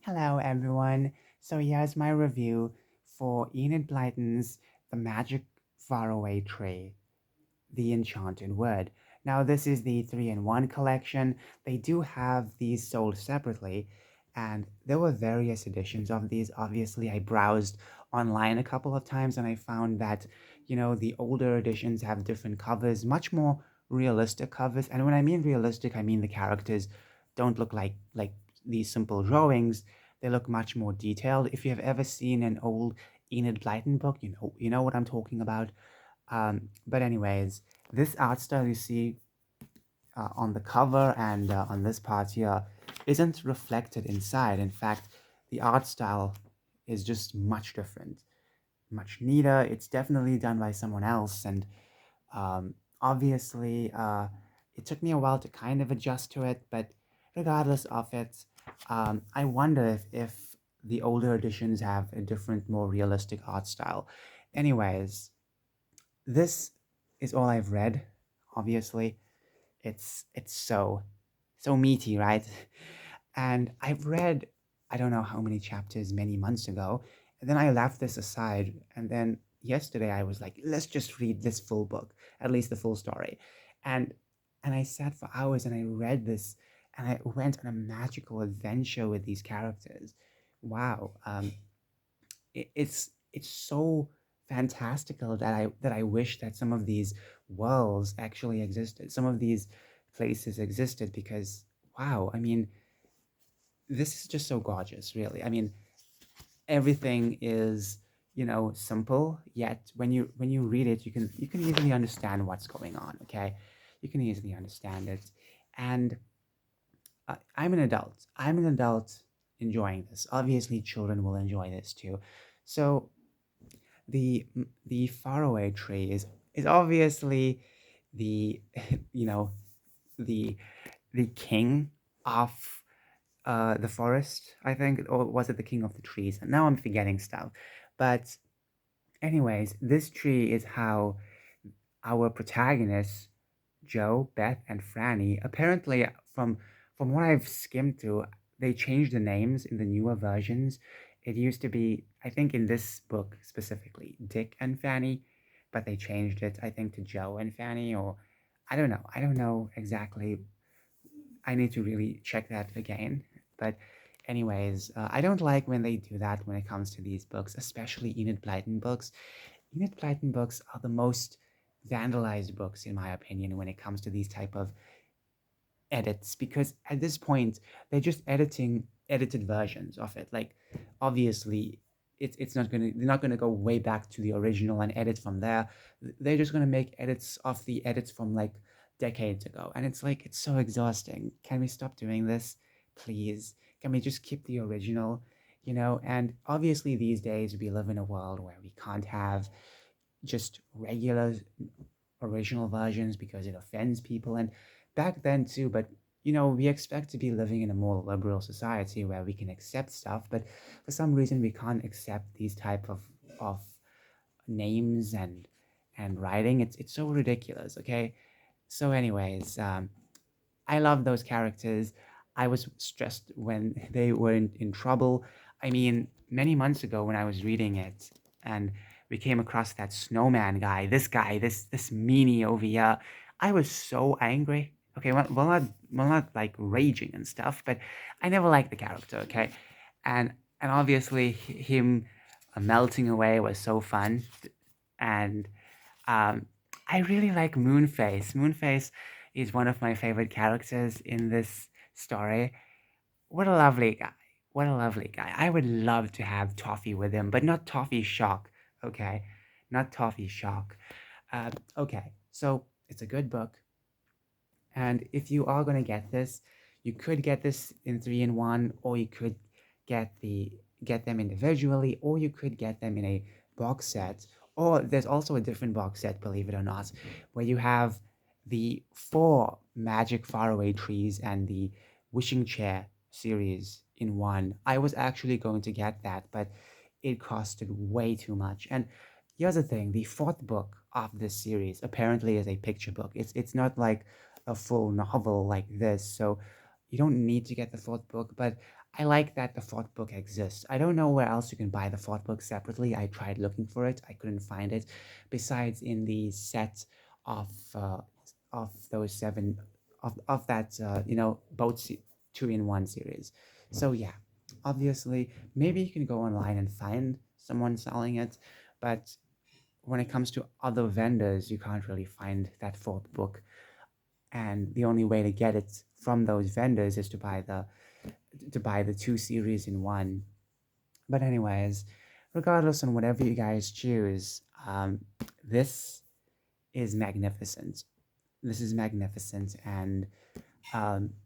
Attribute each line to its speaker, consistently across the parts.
Speaker 1: Hello, everyone. So here's my review for Enid Blyton's The Magic Faraway Tree, The Enchanted Wood. Now, this is the 3-in-1 collection. They do have these sold separately, and there were various editions of these. Obviously, I browsed online a couple of times and I found that, the older editions have different covers, much more realistic covers. And when I mean realistic, I mean the characters don't look like these simple drawings. They look much more detailed. If you have ever seen an old Enid Blyton book, you know what I'm talking about. But anyways, this art style you see on the cover and on this part here isn't reflected inside. In fact, the art style is just much different, much neater. It's definitely done by someone else, and obviously, it took me a while to kind of adjust to it. But regardless of it, I wonder if the older editions have a different, more realistic art style. Anyways, this is all I've read. Obviously, it's so meaty, right? And I've read I don't know how many chapters many months ago, and then I left this aside. And then yesterday I was like, let's just read this full book, at least the full story. And and I sat for hours and I read this, and I went on a magical adventure with these characters. Wow. It's so fantastical that I wish that some of these worlds actually existed. Some of these places existed because wow, I mean, this is just so gorgeous, really. I mean, everything is, simple, yet when you read it, you can easily understand what's going on, okay? You can easily understand it. And I'm an adult enjoying this. Obviously, children will enjoy this too. So the faraway tree is obviously the you know the the king of the forest, I think, or was it the king of the trees? And now I'm forgetting stuff. But anyways, this tree is how our protagonists, Joe, Beth, and Franny, apparently from what I've skimmed through, they changed the names in the newer versions. It used to be, I think, in this book specifically, Dick and Fanny, but they changed it, I think, to Joe and Fanny, or I don't know. I don't know exactly. I need to really check that again. But anyways, I don't like when they do that when it comes to these books, especially Enid Blyton books. Enid Blyton books are the most vandalized books, in my opinion, when it comes to these type of edits, because at this point they're just editing edited versions of it. Like, obviously, it's not gonna they're not gonna go way back to the original and edit from there. They're just gonna make edits of the edits from like decades ago, and it's like it's so exhausting. Can we stop doing this, please? Can we just keep the original? And obviously these days we live in a world where we can't have just regular original versions because it offends people, and back then too. But we expect to be living in a more liberal society where we can accept stuff, but for some reason we can't accept these type of names and writing. It's so ridiculous, okay? So anyways, I love those characters. I was stressed when they were in trouble. I mean, many months ago when I was reading it and we came across that snowman guy, this meanie over here, I was so angry. Okay, well, not like raging and stuff, but I never liked the character. Okay, and obviously him melting away was so fun, and um, I really like Moonface. Moonface is one of my favorite characters in this story. What a lovely guy. What a lovely guy. I would love to have Toffee with him, but not Toffee Shock. Okay? Not Toffee Shock. Okay, so it's a good book. And if you are going to get this, you could get this in 3-in-1, or you could get them individually, or you could get them in a box set. Or there's also a different box set, believe it or not, where you have the four Magic Faraway Trees and the Wishing Chair series in one. I was actually going to get that, but it costed way too much. And here's the thing: the fourth book of this series apparently is a picture book. It's not like a full novel like this, so you don't need to get the fourth book. But I like that the fourth book exists. I don't know where else you can buy the fourth book separately. I tried looking for it. I couldn't find it. Besides in the set of those seven of that both 2-in-1 series. So yeah, obviously maybe you can go online and find someone selling it, but when it comes to other vendors, you can't really find that fourth book. And the only way to get it from those vendors is to buy the two series in one. But anyways, regardless on whatever you guys choose, this is magnificent. This is magnificent, and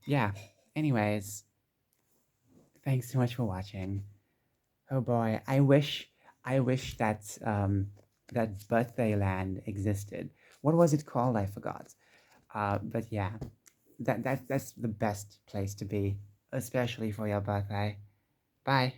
Speaker 1: yeah. Anyways, thanks so much for watching. Oh boy, I wish that that birthday land existed. What was it called? I forgot. But yeah, that's the best place to be, especially for your birthday. Bye.